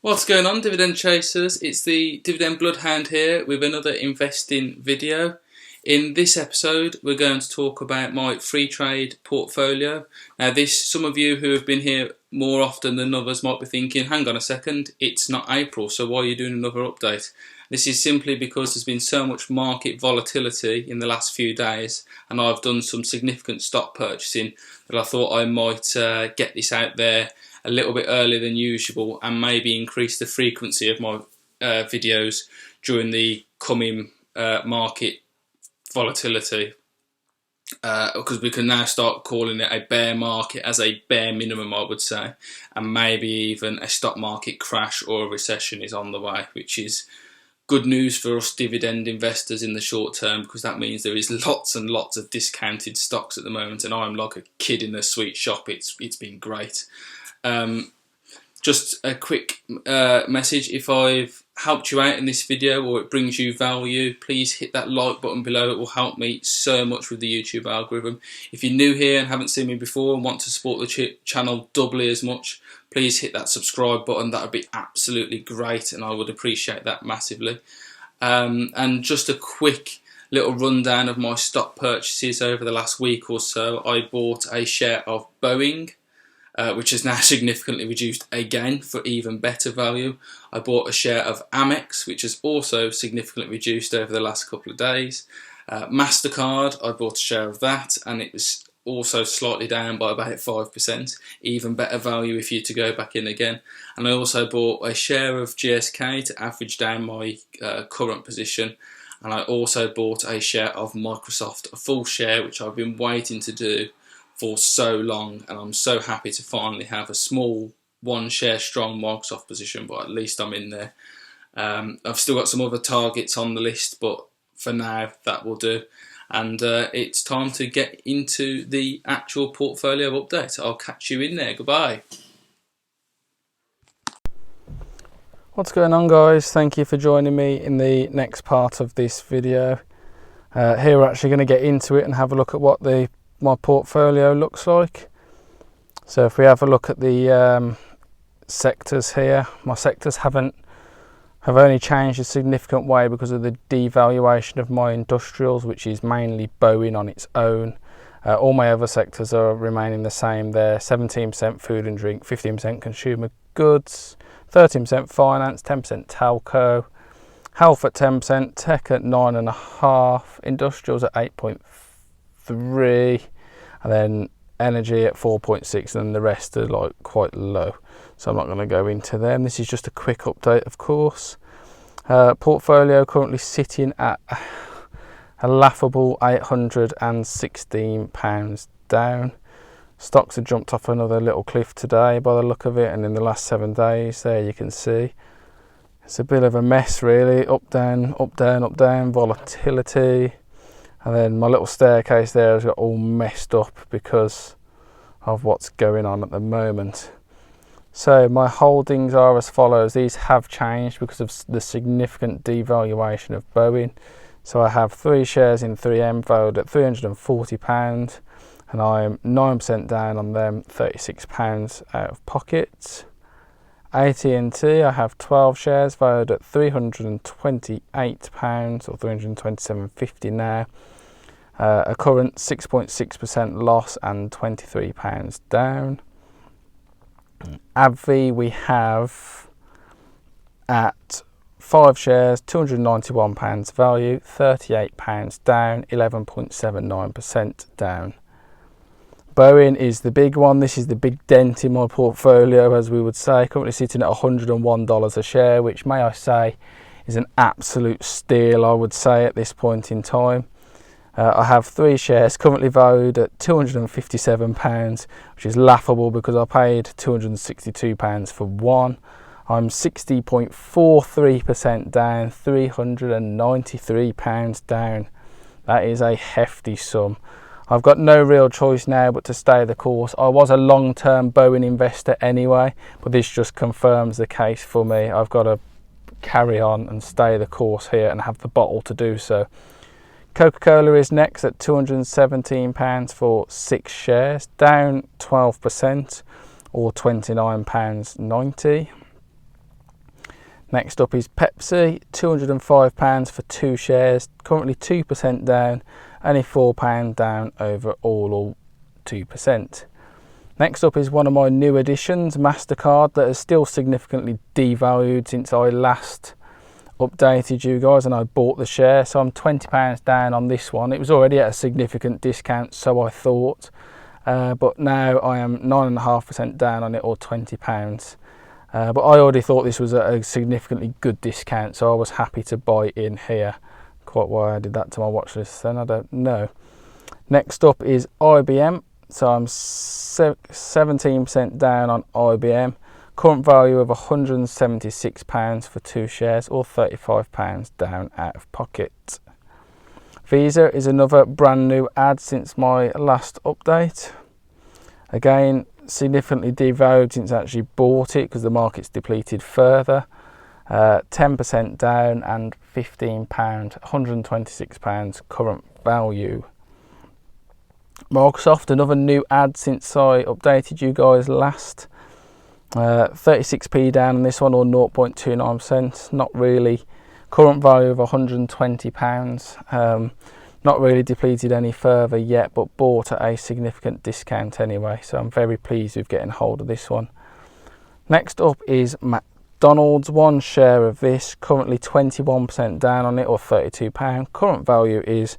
What's going on, Dividend Chasers? It's the Dividend Bloodhound here with another investing video. In this episode, we're going to talk about my Freetrade portfolio. Now, some of you who have been here more often than others might be thinking, hang on a second, it's not April, so why are you doing another update? This is simply because there's been so much market volatility in the last few days, and I've done some significant stock purchasing that I thought I might get this out there a little bit earlier than usual and maybe increase the frequency of my videos during the coming market volatility, because we can now start calling it a bear market as a bare minimum, I would say, and maybe even a stock market crash or a recession is on the way, which is good news for us dividend investors in the short term, because that means there is lots and lots of discounted stocks at the moment, and I'm like a kid in a sweet shop. It's been great. Just a quick message: if I've helped you out in this video or it brings you value, please hit that like button below. It will help me so much with the YouTube algorithm. If you're new here and haven't seen me before and want to support the channel doubly as much, please hit that subscribe button. That would be absolutely great, and I would appreciate that massively. And just a quick little rundown of my stock purchases over the last week or so. I bought a share of Boeing, which has now significantly reduced again for even better value. I bought a share of Amex, which has also significantly reduced over the last couple of days. Mastercard, I bought a share of that, and it was also slightly down by about 5%, even better value if you to go back in again. And I also bought a share of GSK to average down my current position, and I also bought a share of Microsoft, a full share, which I've been waiting to do for so long, and I'm so happy to finally have a small one share strong Microsoft position, but at least I'm in there. I've still got some other targets on the list, but for now that will do. And it's time to get into the actual portfolio update. I'll catch you in there. Goodbye. What's going on, guys? Thank you for joining me in the next part of this video. Here we're actually going to get into it and have a look at what my portfolio looks like. So if we have a look at the sectors here, my sectors have only changed a significant way because of the devaluation of my industrials, which is mainly Boeing on its own. All my other sectors are remaining the same there: 17% food and drink, 15% consumer goods, 13% finance, 10% telco, health at 10%, tech at 9.5%, industrials at 8.3%, and then energy at 4.6%, and the rest are like quite low, so I'm not going to go into them. This is just a quick update, of course. Portfolio currently sitting at a laughable £816 down. Stocks have jumped off another little cliff today by the look of it, and in the last 7 days there you can see it's a bit of a mess really. Up, down, up, down, up, down, volatility. And then my little staircase there has got all messed up because of what's going on at the moment. So my holdings are as follows. These have changed because of the significant devaluation of Boeing. So I have 3 shares in 3M valued at £340, and I'm 9% down on them, £36 out of pocket. AT&T, I have 12 shares valued at £328 or £327.50 now. A current 6.6% loss and £23 down. AbbVie we have at 5 shares, £291 value, £38 down, 11.79% down. Boeing is the big one. This is the big dent in my portfolio, as we would say. Currently sitting at $101 a share, which, may I say, is an absolute steal, I would say, at this point in time. I have 3 shares currently valued at £257, which is laughable because I paid £262 for one. I'm 60.43% down, £393 down. That is a hefty sum. I've got no real choice now but to stay the course. I was a long-term Boeing investor anyway, but this just confirms the case for me. I've got to carry on and stay the course here and have the bottle to do so. Coca-Cola is next at £217 for 6 shares, down 12% or £29.90. Next up is Pepsi, £205 for 2 shares, currently 2% down, only £4 down overall, or 2%. Next up is one of my new additions, Mastercard, that has still significantly devalued since I last updated you guys and I bought the share. So I'm £20 down on this one. It was already at a significant discount, so I thought, but now I am 9.5% down on it, or £20. But I already thought this was a significantly good discount, so I was happy to buy in here. Quite why I did that to my watch list then, I don't know. Next up is IBM, so I'm 17% down on IBM. Current value of £176 for 2 shares, or £35 down out of pocket. Visa is another brand new ad since my last update. Again, significantly devalued since I actually bought it because the market's depleted further. 10% down and £15, £126 current value. Microsoft, another new ad since I updated you guys last. 36p down on this one, or 0.29%. Not really. Current value of £120. Not really depleted any further yet, but bought at a significant discount anyway, so I'm very pleased with getting hold of this one. Next up is McDonald's, 1 share of this, currently 21% down on it, or £32. Current value is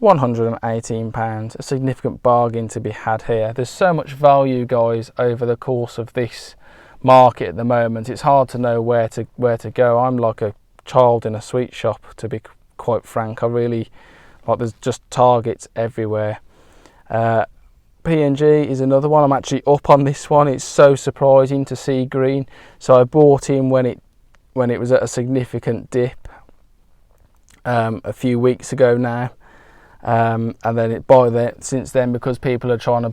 £118. A significant bargain to be had here. There's so much value, guys, over the course of this market at the moment. It's hard to know where to go. I'm like a child in a sweet shop, to be quite frank. There's just targets everywhere. P&G is another one. I'm actually up on this one. It's so surprising to see green. So I bought in when it was at a significant dip a few weeks ago now, and then since then, because people are trying to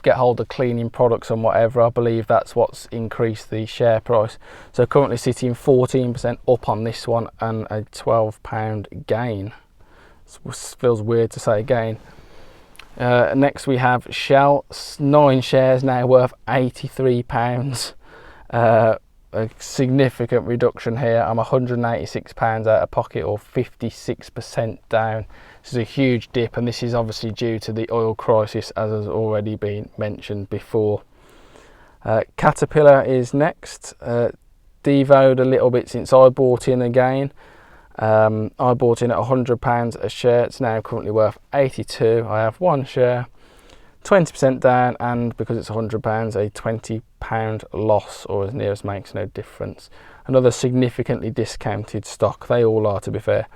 get hold of cleaning products and whatever, I believe that's what's increased the share price. So currently sitting 14% up on this one and a £12 gain. Feels weird to say again. Next we have Shell, 9 shares now worth £83. A significant reduction here. I'm £186 out of pocket, or 56% down. This is a huge dip, and this is obviously due to the oil crisis, as has already been mentioned before. Caterpillar is next. Devalued a little bit since I bought in again. I bought in at £100 a share. It's now currently worth 82. I have 1 share, 20% down, and because it's £100, a £20 loss, or as near as makes no difference. Another significantly discounted stock. They all are, to be fair.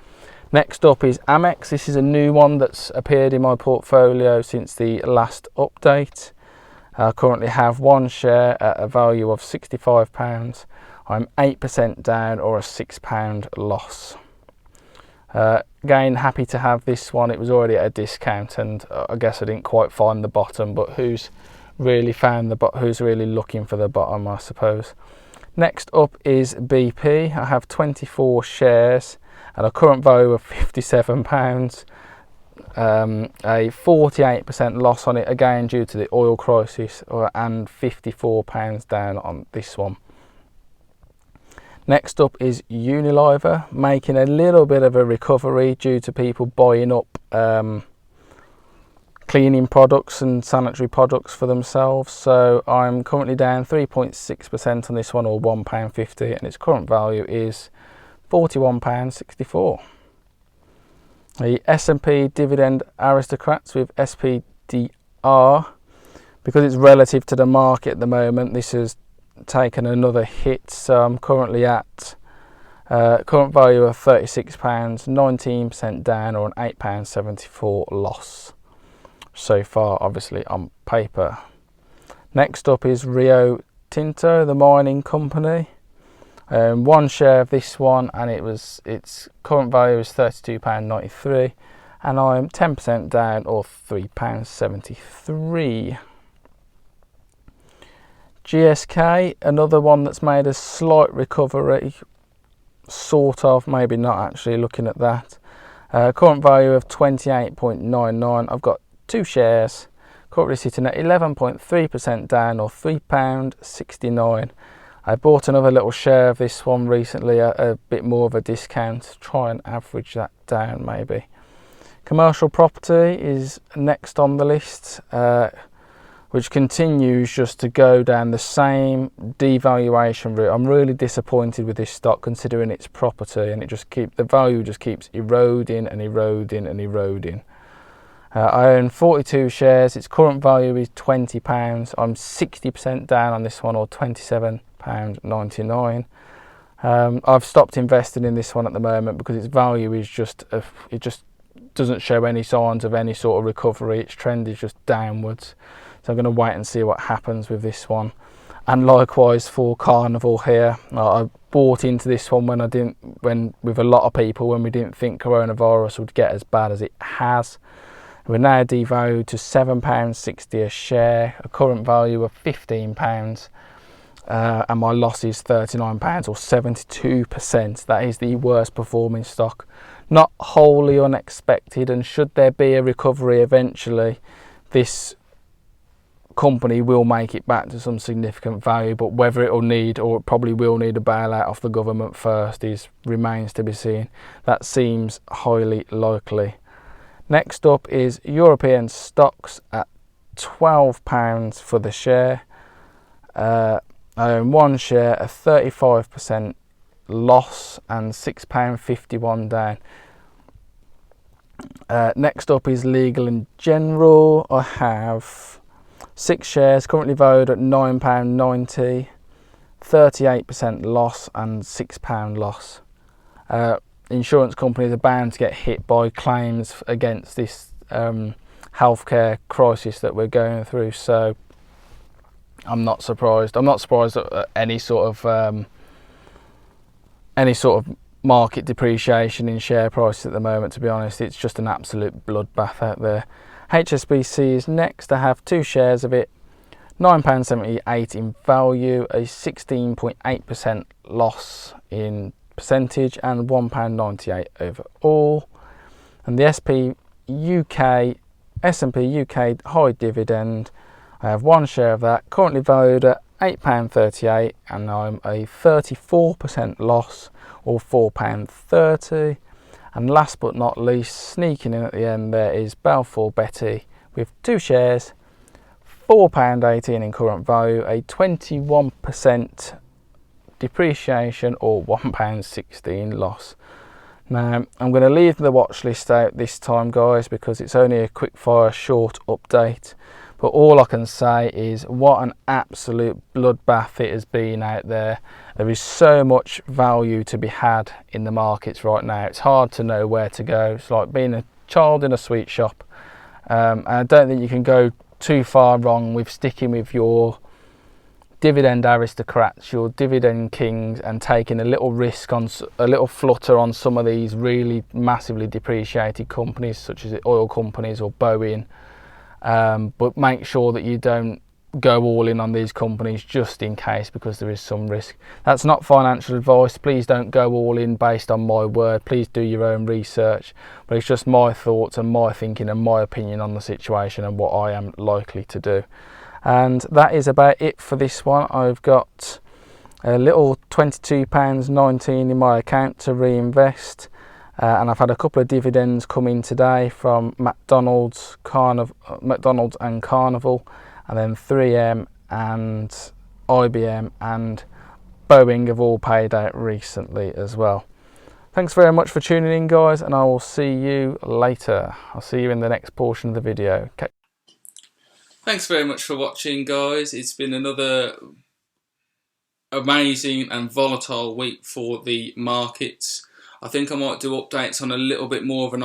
Next up is Amex. This is a new one that's appeared in my portfolio since the last update. I currently have 1 share at a value of £65. I'm 8% down, or a £6 loss. Again, happy to have this one. It was already at a discount, and I guess I didn't quite find the bottom, but who's really looking for the bottom, I suppose. Next up is BP. I have 24 shares at a current value of £57. A 48% loss on it, again due to the oil crisis, and £54 down on this one. Next up is Unilever, making a little bit of a recovery due to people buying up cleaning products and sanitary products for themselves. So I'm currently down 3.6% on this one, or £1.50, and its current value is £41.64. The S&P Dividend Aristocrats with SPDR, because it's relative to the market at the moment, this has taken another hit. So I'm currently at current value of £36, 19% down, or an £8.74 loss so far, obviously on paper. Next up is Rio Tinto, the mining company. 1 share of this one, and its current value is £32.93, and I'm 10% down, or £3.73. GSK, another one that's made a slight recovery, sort of, maybe not actually, looking at that. Current value of 28.99. I've got 2 shares, currently sitting at 11.3% down, or £3.69. I bought another little share of this one recently at a bit more of a discount to try and average that down maybe. Commercial property is next on the list, which continues just to go down the same devaluation route. I'm really disappointed with this stock considering it's property, and the value just keeps eroding and eroding and eroding. I own 42 shares. Its current value is £20. I'm 60% down on this one, or £27.99. I've stopped investing in this one at the moment because its value is it just doesn't show any signs of any sort of recovery. Its trend is just downwards. So I'm going to wait and see what happens with this one. And likewise for Carnival here, I bought into this one with a lot of people when we didn't think coronavirus would get as bad as it has. We're now devalued to £7.60 a share, a current value of £15, and my loss is £39 or 72%. That is the worst performing stock. Not wholly unexpected, and should there be a recovery eventually, this company will make it back to some significant value, but whether it probably will need a bailout off the government first remains to be seen. That seems highly likely. Next up is European stocks at £12 for the share. I own one share, a 35% loss, and £6.51 down. Next up is Legal and General. I have 6 shares, currently valued at £9.90, 38% loss and £6 loss. Insurance companies are bound to get hit by claims against this healthcare crisis that we're going through, so I'm not surprised. I'm not surprised at any sort of market depreciation in share prices at the moment, to be honest. It's just an absolute bloodbath out there. HSBC is next. I have 2 shares of it, £9.78 in value, a 16.8% loss in percentage, and £1.98 overall. And the S&P UK high dividend, I have 1 share of that, currently valued at £8.38, and I'm a 34% loss, or £4.30. And last but not least, sneaking in at the end there, is Balfour Beatty with 2 shares, £4.18 in current value, a 21% depreciation, or £1.16 loss. Now I'm going to leave the watch list out this time, guys, because it's only a quick fire short update. But all I can say is what an absolute bloodbath it has been out there. There is so much value to be had in the markets right now. It's hard to know where to go. It's like being a child in a sweet shop. And I don't think you can go too far wrong with sticking with your dividend aristocrats, your dividend kings, and taking a little risk on a little flutter on some of these really massively depreciated companies, such as oil companies or Boeing. But make sure that you don't go all in on these companies just in case, because there is some risk. That's not financial advice. Please don't go all in based on my word. Please do your own research. But it's just my thoughts and my thinking and my opinion on the situation and what I am likely to do. And that is about it for this one. I've got a little £22.19 in my account to reinvest. And I've had a couple of dividends come in today from McDonald's and Carnival, and then 3M and IBM and Boeing have all paid out recently as well. Thanks very much for tuning in, guys, and I will see you later. I'll see you in the next portion of the video. Okay. Thanks very much for watching, guys. It's been another amazing and volatile week for the markets. I think I might do updates on a little bit more of a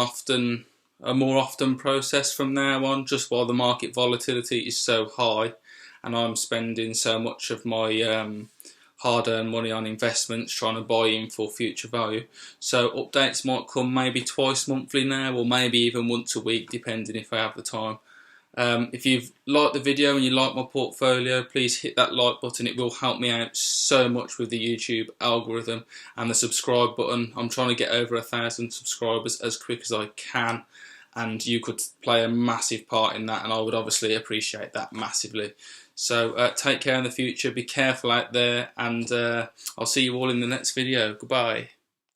more often process from now on, just while the market volatility is so high and I'm spending so much of my hard-earned money on investments trying to buy in for future value. So updates might come maybe twice monthly now, or maybe even once a week, depending if I have the time. If you've liked the video and you like my portfolio, please hit that like button. It will help me out so much with the YouTube algorithm, and the subscribe button. I'm trying to get over 1,000 subscribers as quick as I can, and you could play a massive part in that, and I would obviously appreciate that massively. So take care in the future, be careful out there, and I'll see you all in the next video. Goodbye.